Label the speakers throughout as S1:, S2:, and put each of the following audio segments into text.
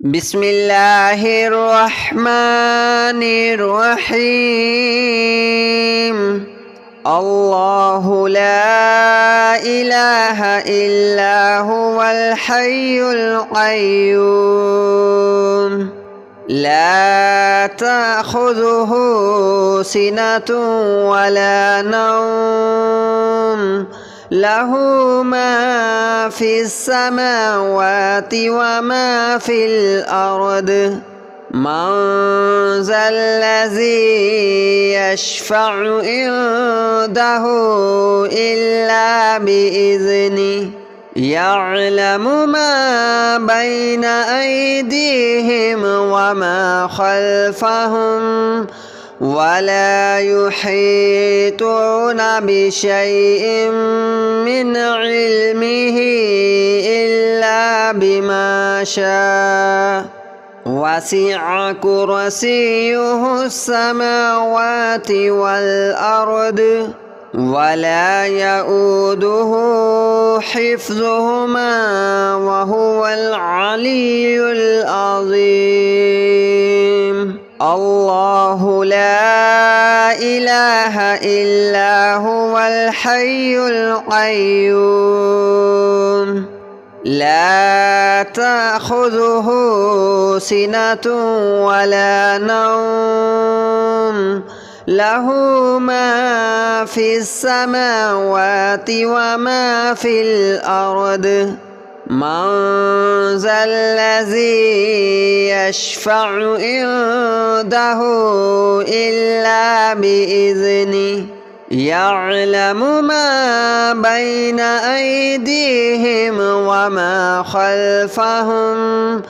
S1: بسم الله الرحمن الرحيم. الله لا إله إلا هو الحي القيوم لا تأخذه سنة ولا نوم له ما في السماوات وما في الأرض من ذا الذي يشفع عنده إلا بإذنه يعلم ما بين أيديهم وما خلفهم ولا يحيطون بشيء من علمه إلا بما شاء وسع كرسيه السماوات والأرض ولا يؤوده حفظهما وهو العلي العظيم. الله لا إله إلا هو الحي القيوم لا تأخذه سنة ولا نوم له ما في السماوات وما في الأرض من ذا الذي يشفع عنده إلا بإذنه يعلم ما بين أيديهم وما خلفهم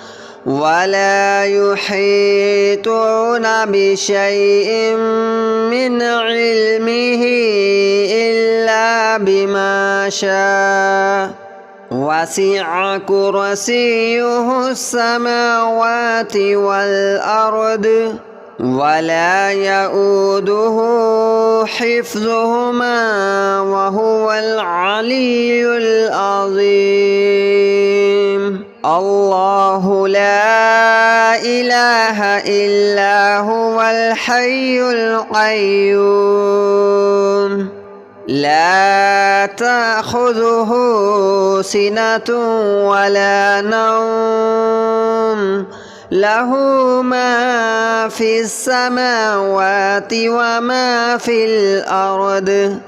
S1: ولا يحيطون بشيء من علمه إلا بما شاء وسع كرسيه السماوات والأرض ولا يؤوده حفظهما وهو العلي العظيم. الله لا إله إلا هو الحي القيوم لا تأخذه سنة ولا نوم له ما في السماوات وما في الأرض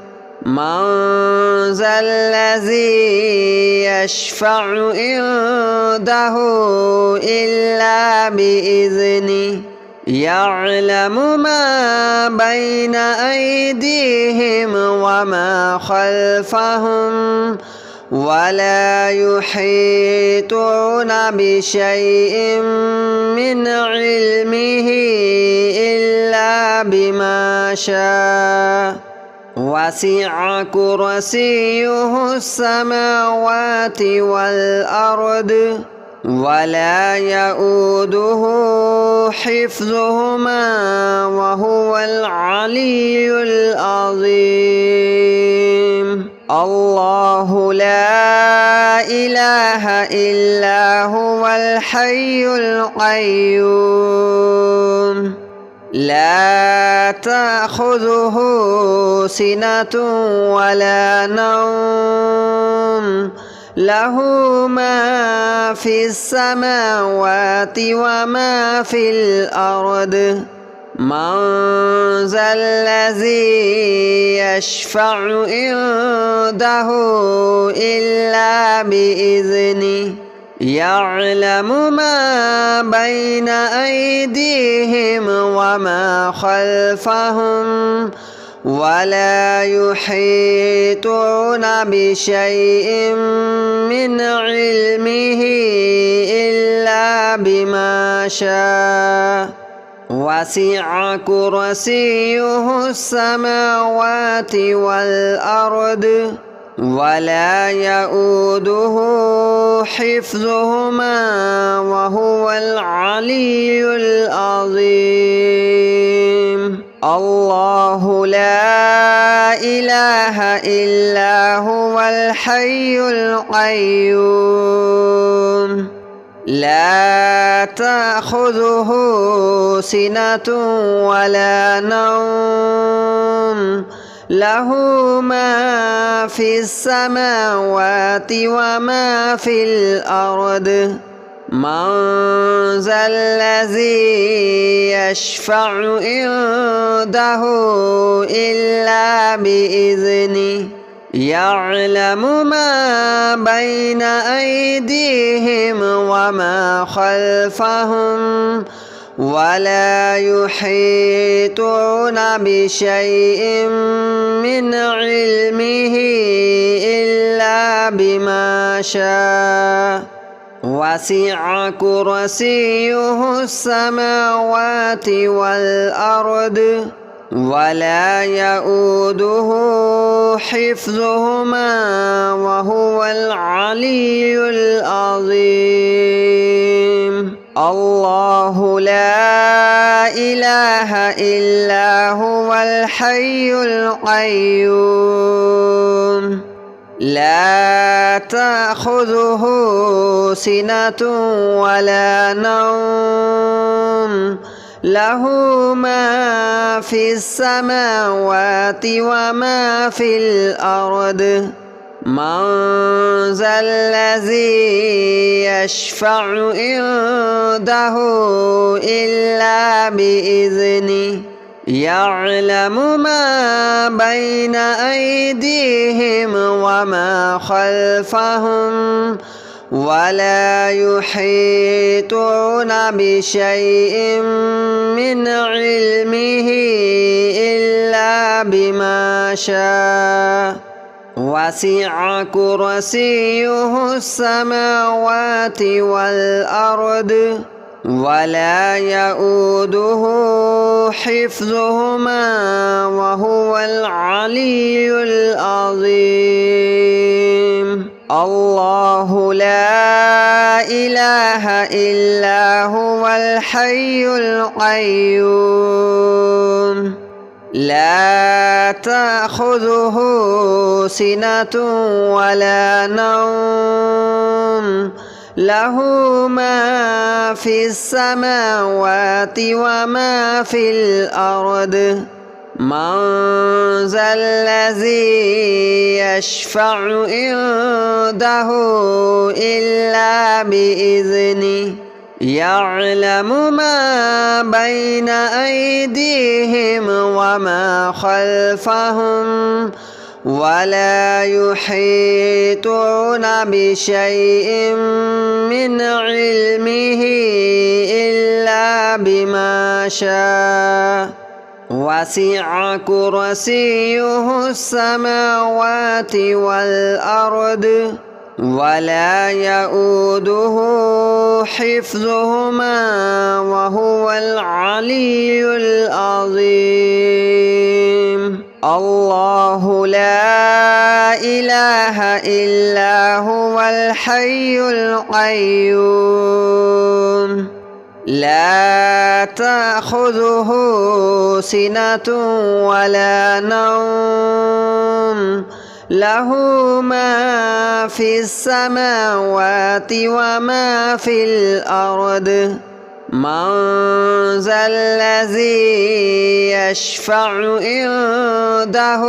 S1: من ذا الذي يشفع عنده إلا بإذنه يعلم ما بين أيديهم وما خلفهم ولا يحيطون بشيء من علمه إلا بما شاء وسع كرسيه السماوات والأرض ولا يؤوده حفظهما وهو العلي العظيم. الله لا إله إلا هو الحي القيوم لا تأخذه سنة ولا نوم له ما في السماوات وما في الأرض من ذا الذي يشفع عنده إلا بإذنه يعلم ما بين أيديهم وما خلفهم ولا يحيطون بشيء من علمه إلا بما شاء وسع كرسيه السماوات والأرض ولا يؤوده حفظهما وهو العلي العظيم. الله لا إله إلا هو الحي القيوم لا تأخذه سنة ولا نوم له ما في السماوات وما في الأرض من ذا الذي يشفع عنده إلا بإذنه يعلم ما بين أيديهم وما خلفهم ولا يحيطون بشيء من علمه إلا بما شاء وسع كرسيه السماوات والأرض ولا يؤوده حفظهما وهو العلي العظيم الله لا إله إلا هو الحي القيوم لا تأخذه سنة ولا نوم له ما في السماوات وما في الأرض من ذا الذي يشفع عنده إلا بإذنه يعلم ما بين أيديهم وما خلفهم ولا يحيطون بشيء من علمه إلا بما شاء وسع كرسيه السماوات والأرض ولا يؤوده حفظهما وهو العلي العظيم الله لا إله إلا هو الحي القيوم لا تأخذه سنة ولا نوم له ما في السماوات وما في الأرض من ذا الذي يشفع عنده إلا بإذنه يعلم ما بين أيديهم وما خلفهم ولا يحيطون بشيء من علمه إلا بما شاء وسع كرسيه السماوات والأرض ولا يؤوده حفظهما وهو العلي العظيم الله لا إله إلا هو الحي القيوم لا تأخذه سنة ولا نوم له ما في السماوات وما في الأرض من ذا الذي يشفع عنده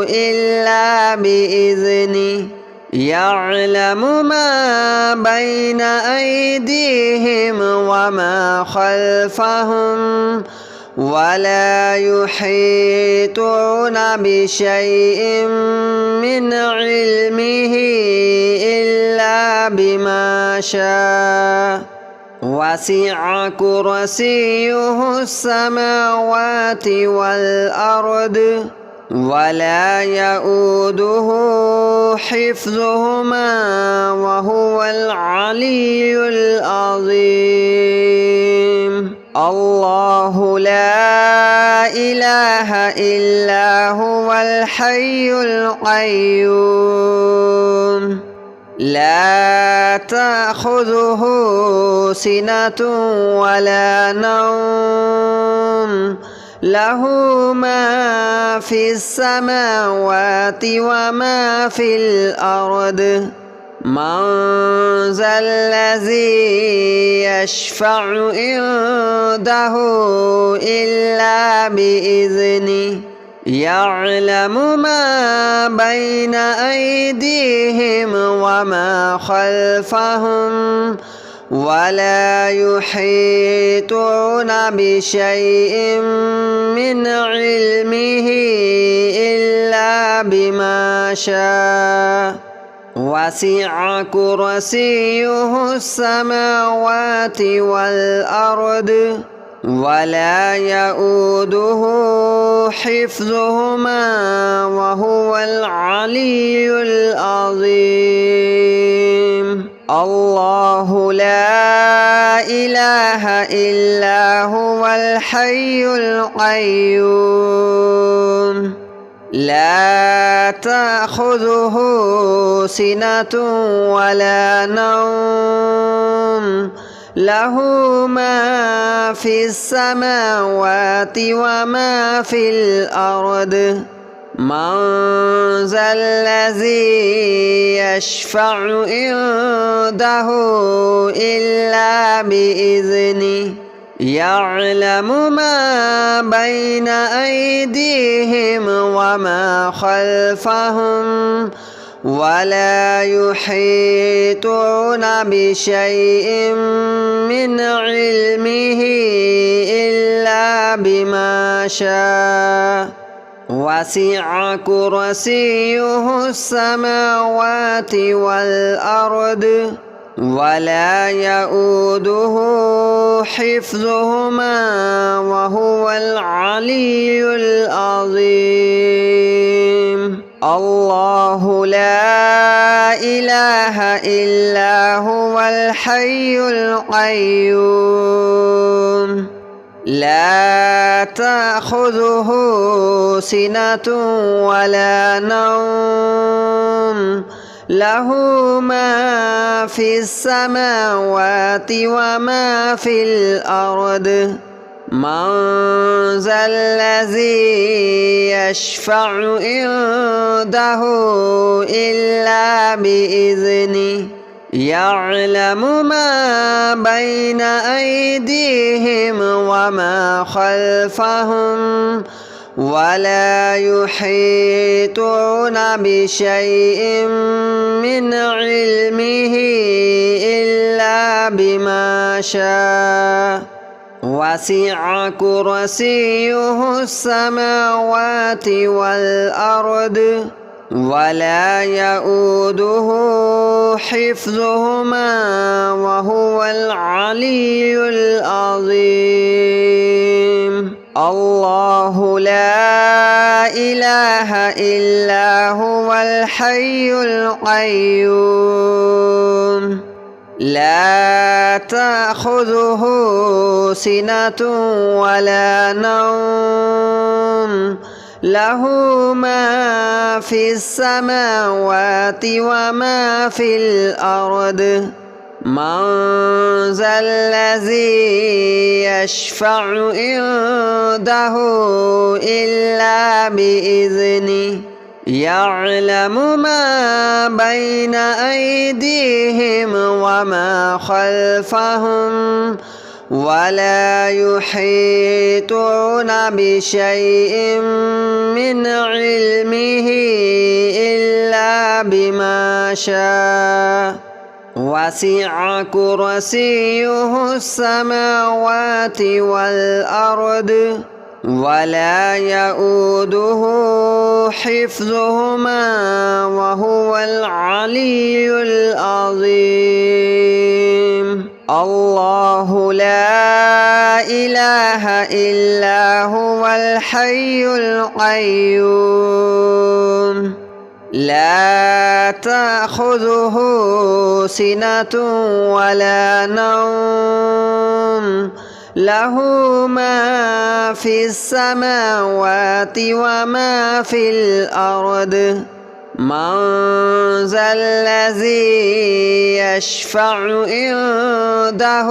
S1: إلا بإذنه يعلم ما بين أيديهم وما خلفهم ولا يحيطون بشيء من علمه إلا بما شاء وسع كرسيه السماوات والأرض ولا يؤوده حفظهما وهو العلي العظيم الله لا إله إلا هو الحي القيوم لا تأخذه سنة ولا نوم له ما في السماوات وما في الأرض من ذا الذي يشفع عنده إلا بإذنه يعلم ما بين أيديهم وما خلفهم ولا يحيطون بشيء من علمه إلا بما شاء وسع كرسيه السماوات والأرض ولا يؤوده حفظهما وهو العلي العظيم. الله لا إله إلا هو الحي القيوم لا تأخذه سنة ولا نوم له ما في السماوات وما في الأرض من ذا الذي يشفع عنده إلا بإذنه يعلم ما بين أيديهم وما خلفهم ولا يحيطون بشيء من علمه إلا بما شاء وسع كرسيه السماوات والأرض ولا يؤوده حفظهما وهو العلي العظيم. الله لا إله إلا هو الحي القيوم لا تأخذه سنة ولا نوم له ما في السماوات وما في الأرض من ذا الذي يشفع عنده إلا بإذنه يعلم ما بين أيديهم وما خلفهم ولا يحيطون بشيء من علمه إلا بما شاء وسع كرسيه السماوات والأرض ولا يؤوده حفظهما وهو العلي العظيم. الله لا إله إلا هو الحي القيوم لا تأخذه سنة ولا نوم له ما في السماوات وما في الأرض من ذا الذي يشفع عنده إلا بإذنه يعلم ما بين أيديهم وما خلفهم ولا يحيطون بشيء من علمه إلا بما شاء وسع كرسيه السماوات والأرض ولا يؤوده حفظهما وهو العلي العظيم. الله لا إله إلا هو الحي القيوم لا تأخذه سنة ولا نوم له ما في السماوات وما في الأرض من ذا الذي يشفع عنده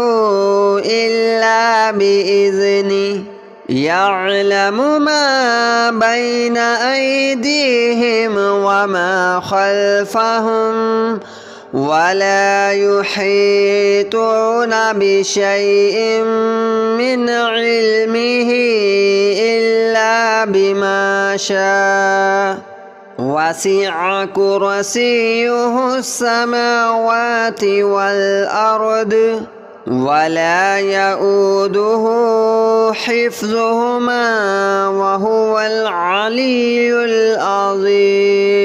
S1: إلا بإذنه يعلم ما بين أيديهم وما خلفهم ولا يحيطون بشيء من علمه إلا بما شاء وسع كرسيه السماوات والأرض ولا يؤوده حفظهما وهو العلي العظيم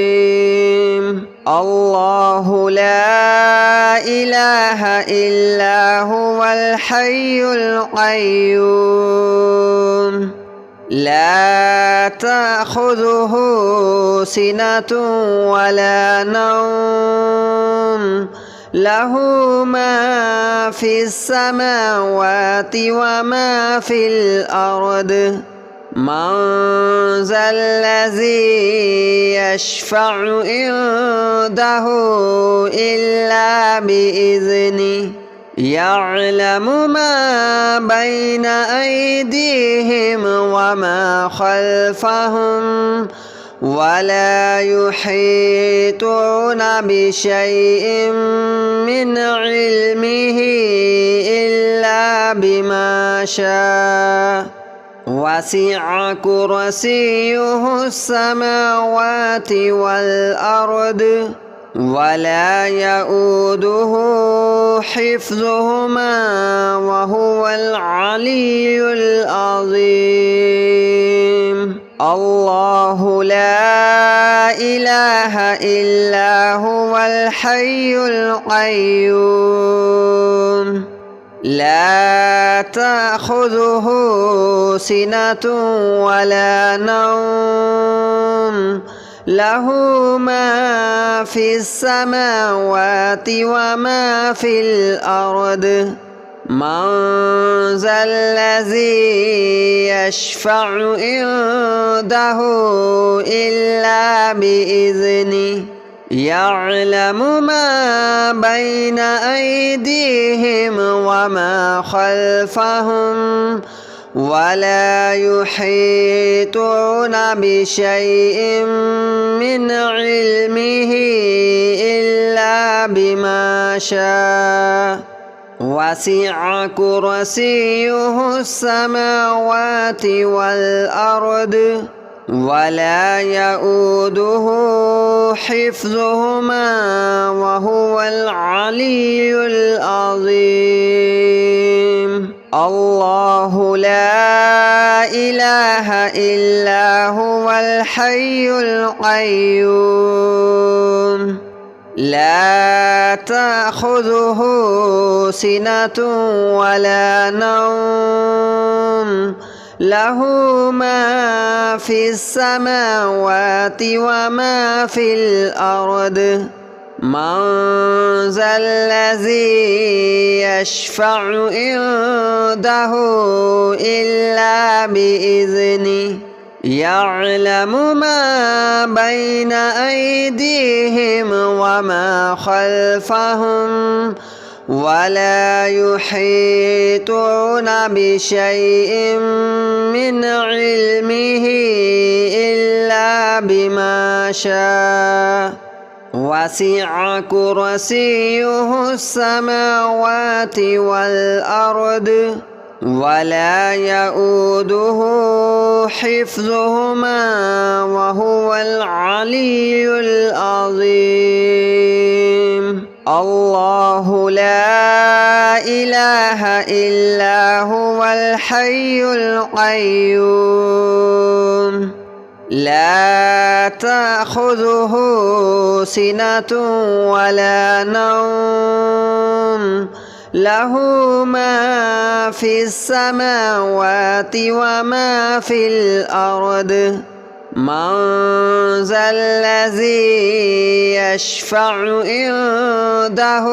S1: الله لا إله إلا هو الحي القيوم لا تأخذه سنة ولا نوم له ما في السماوات وما في الأرض من ذا الذي يشفع عنده إلا بإذنه يعلم ما بين أيديهم وما خلفهم ولا يحيطون بشيء من علمه إلا بما شاء وسع كرسيه السماوات والأرض ولا يؤوده حفظهما وهو العلي العظيم الله لا إله إلا هو الحي القيوم لا تأخذه سنة ولا نوم له ما في السماوات وما في الأرض من ذا الذي يشفع عنده إلا بإذنه يعلم ما بين أيديهم وما خلفهم ولا يحيطون بشيء من علمه إلا بما شاء وسع كرسيه السماوات والأرض ولا يؤوده حفظهما وهو العلي العظيم الله لا إله إلا هو الحي القيوم لا تأخذه سنة ولا نوم له ما في السماوات وما في الأرض من ذا الذي يشفع عنده إلا بإذنه يعلم ما بين أيديهم وما خلفهم ولا يحيطون بشيء من علمه إلا بما شاء وسع كرسيه السماوات والأرض ولا يؤوده حفظهما وهو العلي العظيم الله لا إله إلا هو الحي القيوم لا تأخذه سنة ولا نوم له ما في السماوات وما في الأرض من ذا الذي يشفع عنده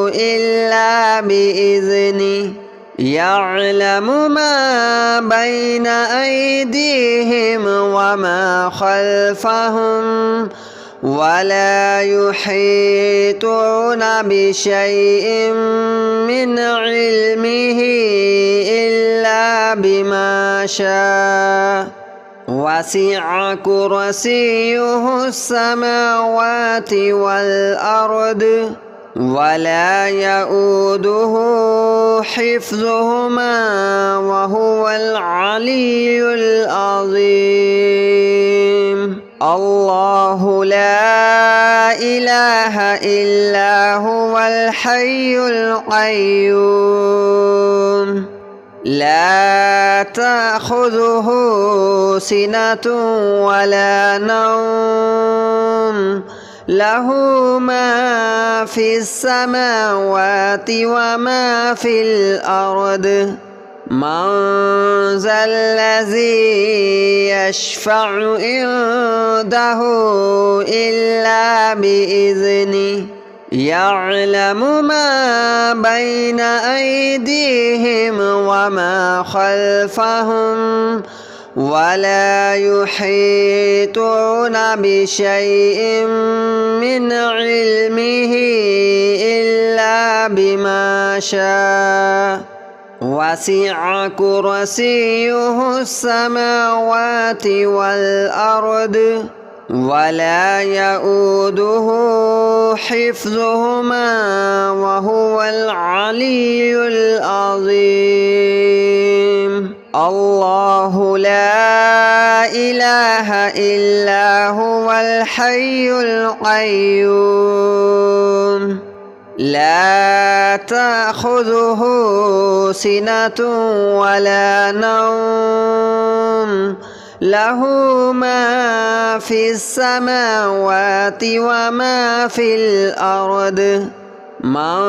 S1: إلا بإذنه يعلم ما بين أيديهم وما خلفهم ولا يحيطون بشيء من علمه إلا بما شاء وسع كرسيه السماوات والأرض ولا يؤوده حفظهما وهو العلي العظيم الله لا إله إلا هو الحي القيوم لا تأخذه سنة ولا نوم له ما في السماوات وما في الأرض من ذا الذي يشفع عنده إلا بإذنه يعلم ما بين أيديهم وما خلفهم ولا يحيطون بشيء من علمه إلا بما شاء وسع كرسيه السماوات والأرض ولا يؤوده حفظهما وهو العلي العظيم الله لا إله إلا هو الحي القيوم لا تأخذه سنة ولا نوم له ما في السماوات وما في الأرض من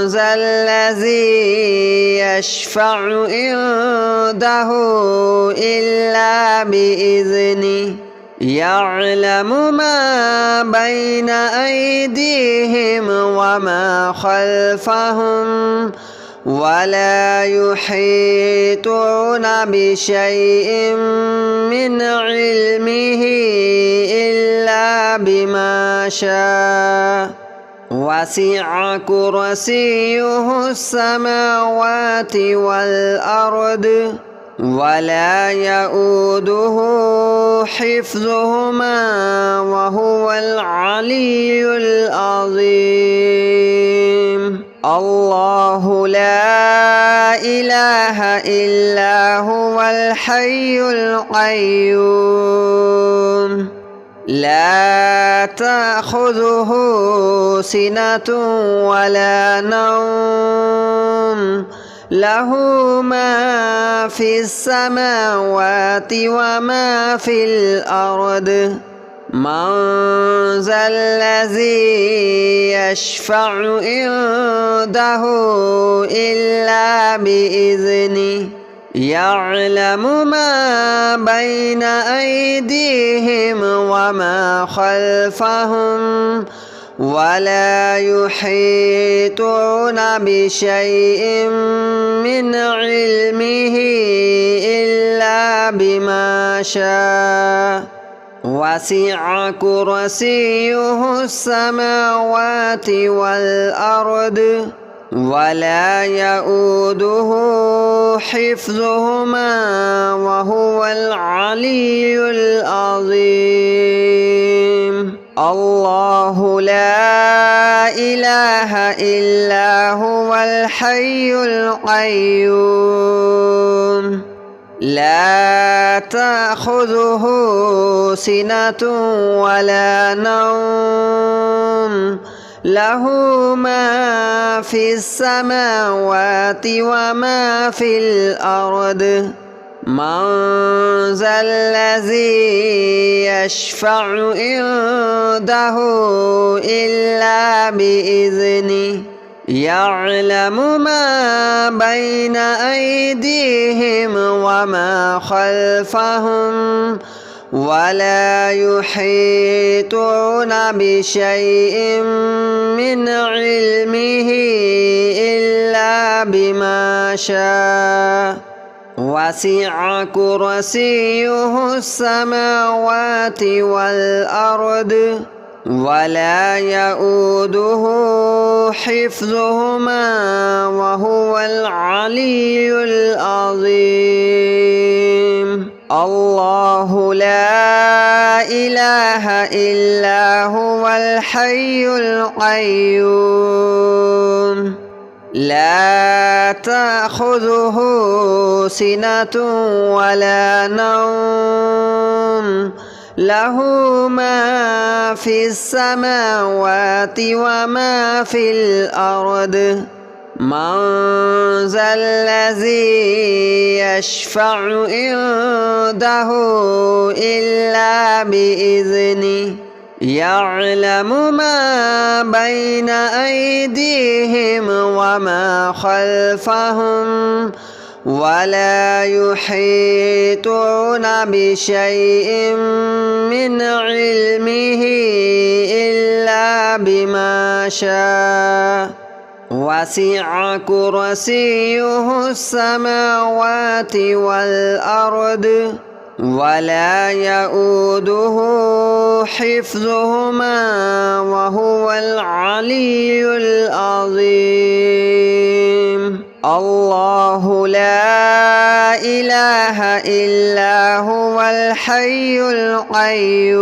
S1: ذا الذي يشفع عنده إلا بإذنه يعلم ما بين أيديهم وما خلفهم ولا يحيطون بشيء من علمه إلا بما شاء وسع كرسيه السماوات والأرض ولا يؤوده حفظهما وهو العلي العظيم الله لا إله إلا هو الحي القيوم لا تأخذه سنة ولا نوم له ما في السماوات وما في الأرض من ذا الذي يشفع عنده إلا بإذنه يعلم ما بين أيديهم وما خلفهم ولا يحيطون بشيء من علمه إلا بما شاء وسع كرسيه السماوات والأرض ولا يؤوده حفظهما وهو العلي العظيم الله لا إله إلا هو الحي القيوم لا تأخذه سنة ولا نوم له ما في السماوات وما في الأرض من ذا الذي يشفع عنده إلا بإذنه يعلم ما بين أيديهم وما خلفهم ولا يحيطون بشيء من علمه إلا بما شاء وسع كرسيه السماوات والأرض ولا يؤوده حفظهما وهو العلي العظيم الله لا إله إلا هو الحي القيوم لا تأخذه سنة ولا نوم له ما في السماوات وما في الأرض من ذا الذي يشفع عنده إلا بإذنه يعلم ما بين أيديهم وما خلفهم ولا يحيطون بشيء من علمه إلا بما شاء وسع كرسيه السماوات والأرض ولا يؤوده حفظهما وهو العلي العظيم الله لا إله إلا هو الحي القيوم